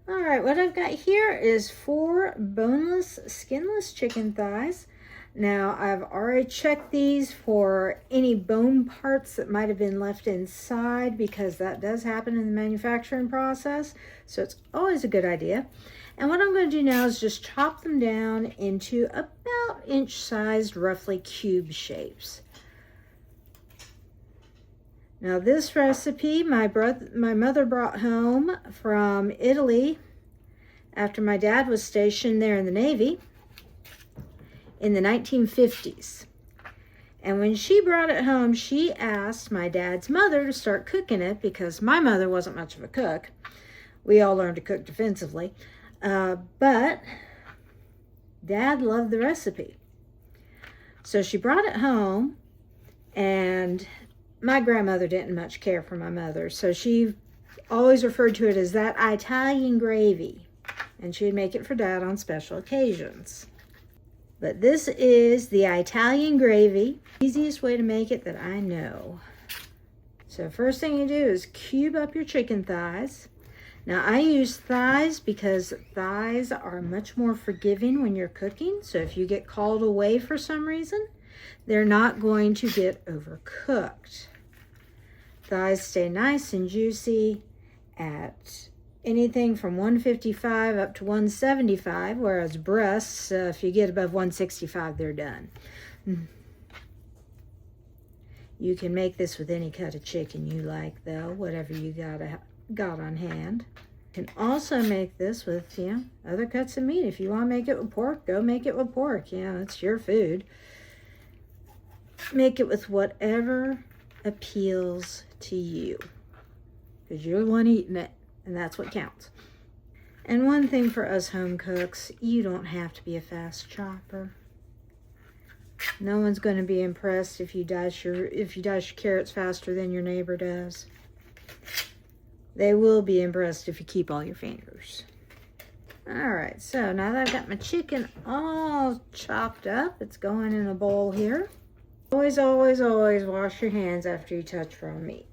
All right, what I've got here is 4 boneless, skinless chicken thighs. Now, I've already checked these for any bone parts that might have been left inside, because that does happen in the manufacturing process. So it's always a good idea. And what I'm going to do now is just chop them down into about inch-sized, roughly cube shapes. Now this recipe my mother brought home from Italy after my dad was stationed there in the Navy in the 1950s. And when she brought it home, she asked my dad's mother to start cooking it, because my mother wasn't much of a cook. We all learned to cook defensively. But Dad loved the recipe. So she brought it home, and my grandmother didn't much care for my mother, so she always referred to it as that Italian gravy, and she'd make it for Dad on special occasions. But this is the Italian gravy, easiest way to make it that I know. So first thing you do is cube up your chicken thighs. Now I use thighs because thighs are much more forgiving when you're cooking, so if you get called away for some reason, they're not going to get overcooked. Thighs stay nice and juicy at anything from 155 up to 175, whereas breasts, if you get above 165, they're done. You can make this with any cut of chicken you like, though, whatever you got on hand. You can also make this with, other cuts of meat. If you want to make it with pork, go make it with pork. It's your food. Make it with whatever appeals to you, because you're the one eating it, and that's what counts. And one thing for us home cooks, you don't have to be a fast chopper. No one's going to be impressed if you dice your carrots faster than your neighbor does. They will be impressed if you keep all your fingers. All right, so now that I've got my chicken all chopped up, it's going in a bowl here. Always, always, always wash your hands after you touch raw meat.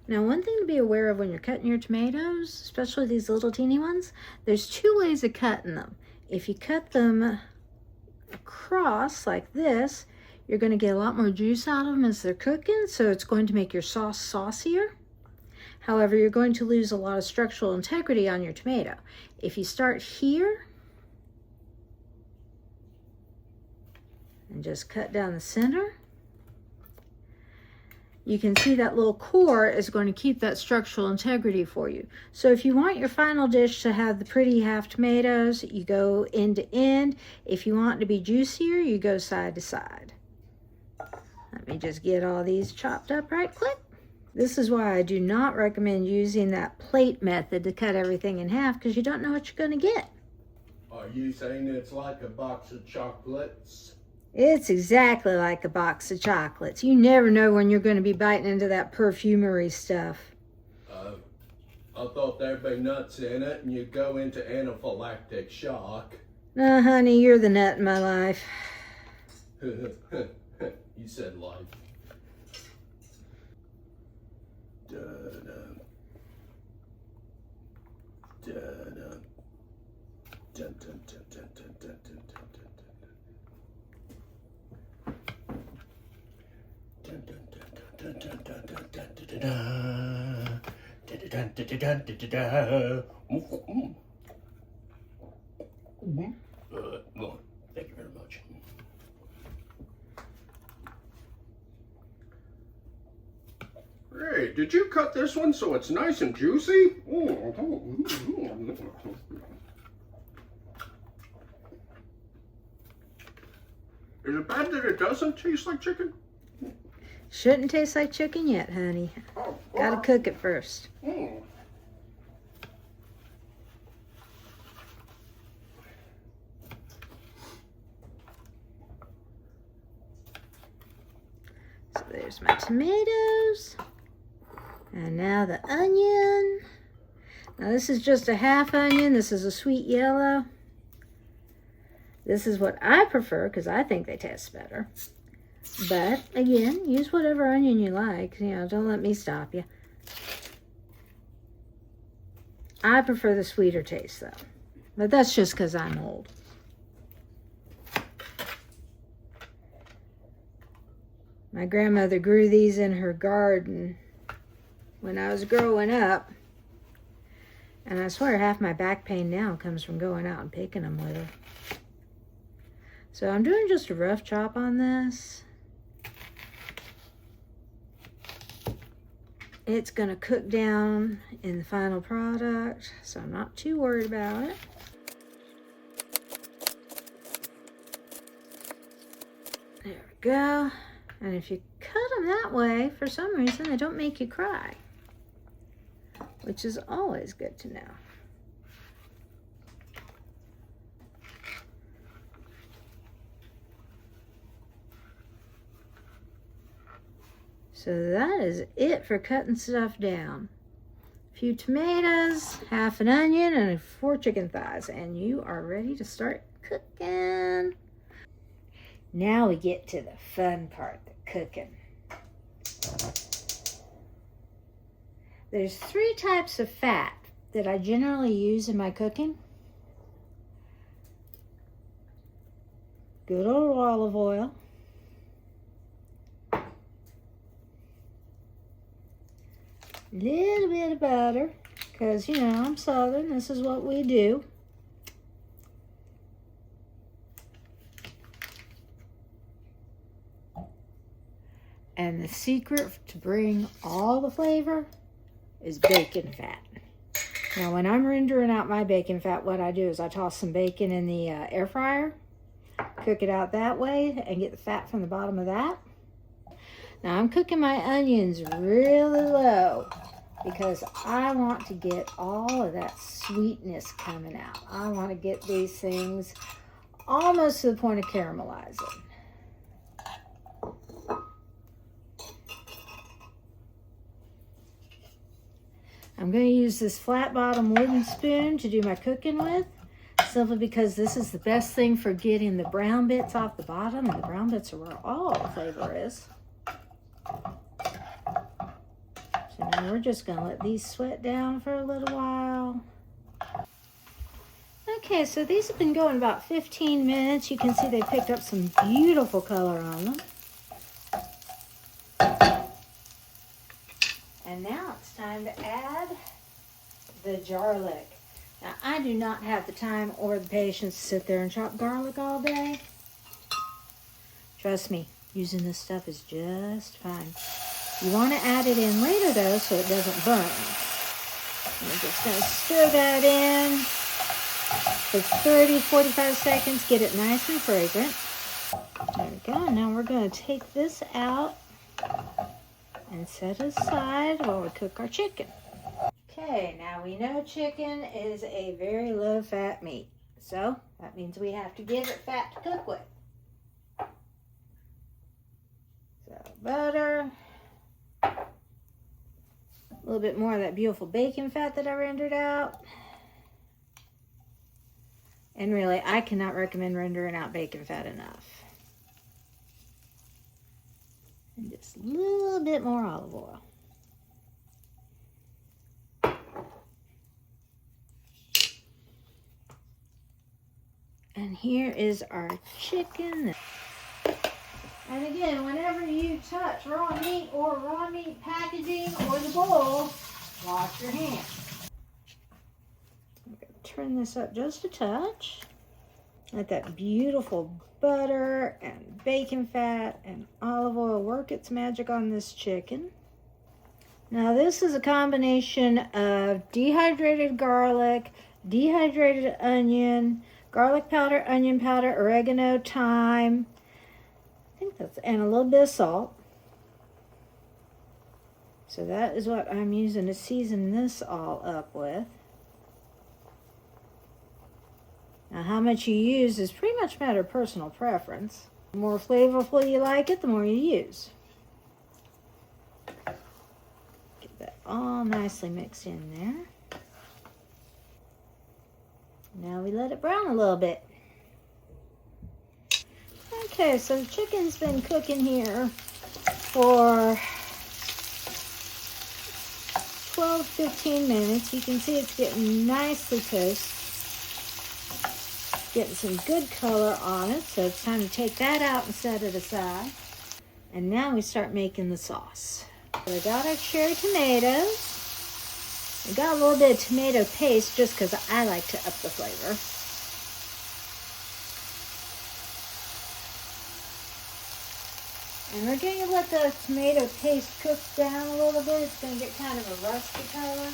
Now, one thing to be aware of when you're cutting your tomatoes, especially these little teeny ones, there's 2 ways of cutting them. If you cut them across like this, you're going to get a lot more juice out of them as they're cooking, so it's going to make your sauce saucier. However, you're going to lose a lot of structural integrity on your tomato. If you start here and just cut down the center, you can see that little core is going to keep that structural integrity for you. So if you want your final dish to have the pretty half tomatoes, you go end to end. If you want it to be juicier, you go side to side. Let me just get all these chopped up right quick. This is why I do not recommend using that plate method to cut everything in half, because you don't know what you're going to get. Are you saying it's like a box of chocolates? It's exactly like a box of chocolates. You never know when you're going to be biting into that perfumery stuff. I thought there'd be nuts in it and you'd go into anaphylactic shock. No, honey, you're the nut in my life. You said life. Da-da. Da-da. Dun, dun, dun, dun, dun, dun, dun, dun. Well, thank you very much. Hey, did you cut this one so it's nice and juicy? Is it bad that it doesn't taste like chicken? Shouldn't taste like chicken yet, honey. Oh, Gotta cook it first. So there's my tomatoes. And now the onion. Now this is just a half onion. This is a sweet yellow. This is what I prefer because I think they taste better. But again, use whatever onion you like. Don't let me stop you. I prefer the sweeter taste though, but that's just because I'm old. My grandmother grew these in her garden when I was growing up. And I swear half my back pain now comes from going out and picking them with her. So I'm doing just a rough chop on this. It's going to cook down in the final product, so I'm not too worried about it. There we go. And if you cut them that way, for some reason, they don't make you cry, which is always good to know. So that is it for cutting stuff down. A few tomatoes, half an onion, and 4 chicken thighs, and you are ready to start cooking. Now we get to the fun part, the cooking. There's 3 types of fat that I generally use in my cooking. Good old olive oil. Little bit of butter, because, you know, I'm Southern. This is what we do. And the secret to bring all the flavor is bacon fat. Now, when I'm rendering out my bacon fat, what I do is I toss some bacon in the air fryer, cook it out that way, and get the fat from the bottom of that. Now, I'm cooking my onions really low because I want to get all of that sweetness coming out. I want to get these things almost to the point of caramelizing. I'm going to use this flat bottom wooden spoon to do my cooking with, simply because this is the best thing for getting the brown bits off the bottom, and the brown bits are where all the flavor is. So now we're just going to let these sweat down for a little while. Okay, so these have been going about 15 minutes. You can see they picked up some beautiful color on them. And now it's time to add the garlic. Now, I do not have the time or the patience to sit there and chop garlic all day. Trust me, using this stuff is just fine. You want to add it in later, though, so it doesn't burn. We're just going to stir that in for 30-45 seconds, get it nice and fragrant. There we go. Now we're going to take this out and set aside while we cook our chicken. Okay, now we know chicken is a very low fat meat, so that means we have to give it fat to cook with. So butter, a little bit more of that beautiful bacon fat that I rendered out. And really, I cannot recommend rendering out bacon fat enough. And just a little bit more olive oil. And here is our chicken. And again, whenever you touch raw meat or raw meat packaging or the bowl, wash your hands. I'm going to turn this up just a touch. Let that beautiful butter and bacon fat and olive oil work its magic on this chicken. Now this is a combination of dehydrated garlic, dehydrated onion, garlic powder, onion powder, oregano, thyme, and a little bit of salt. So that is what I'm using to season this all up with. Now how much you use is pretty much a matter of personal preference. The more flavorful you like it, the more you use. Get that all nicely mixed in there. Now we let it brown a little bit. Okay, so the chicken's been cooking here for 12, 15 minutes. You can see it's getting nicely toasted. Getting some good color on it, so it's time to take that out and set it aside. And now we start making the sauce. So we got our cherry tomatoes. We got a little bit of tomato paste just because I like to up the flavor. And we're going to let the tomato paste cook down a little bit. It's going to get kind of a rusty color.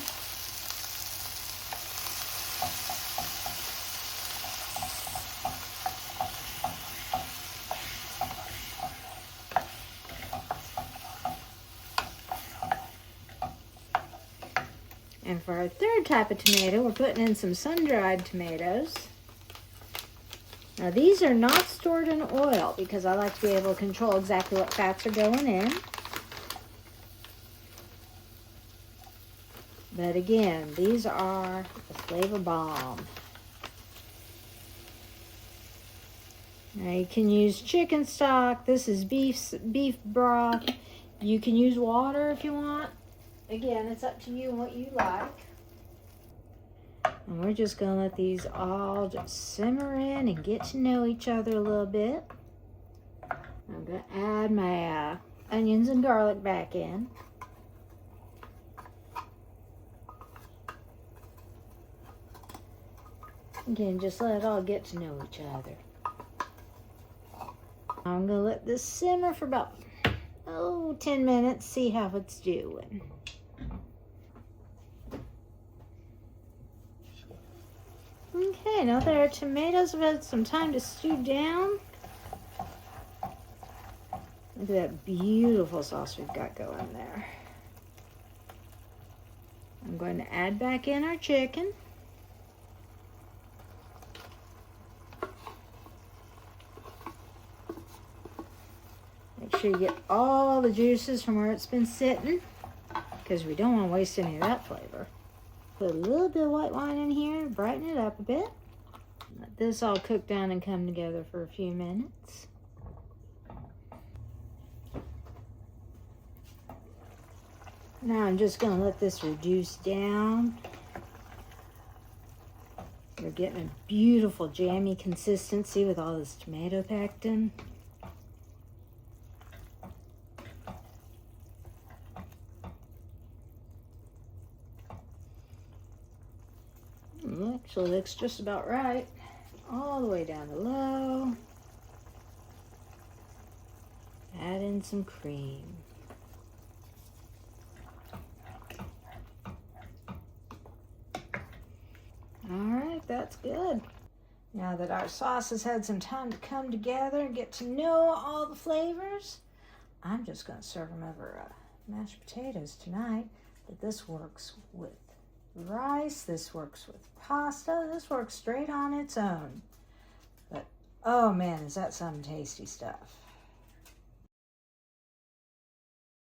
And for our third type of tomato, we're putting in some sun-dried tomatoes. Now these are not stored in oil because I like to be able to control exactly what fats are going in. But again, these are the flavor bomb. Now you can use chicken stock. This is beef broth. You can use water if you want. Again, it's up to you and what you like. And we're just going to let these all just simmer in and get to know each other a little bit. I'm going to add my onions and garlic back in. Again, just let it all get to know each other. I'm going to let this simmer for about 10 minutes, see how it's doing. Okay, now that our tomatoes have had some time to stew down, look at that beautiful sauce we've got going there. I'm going to add back in our chicken. Make sure you get all the juices from where it's been sitting, because we don't want to waste any of that flavor. Put a little bit of white wine in here, brighten it up a bit. Let this all cook down and come together for a few minutes. Now I'm just going to let this reduce down. We're getting a beautiful jammy consistency with all this tomato packed in. Actually looks just about right. All the way down to low. Add in some cream. Alright, that's good. Now that our sauce has had some time to come together and get to know all the flavors, I'm just going to serve them over mashed potatoes tonight. But this works with rice, this works with pasta, this works straight on its own. But oh man, is that some tasty stuff.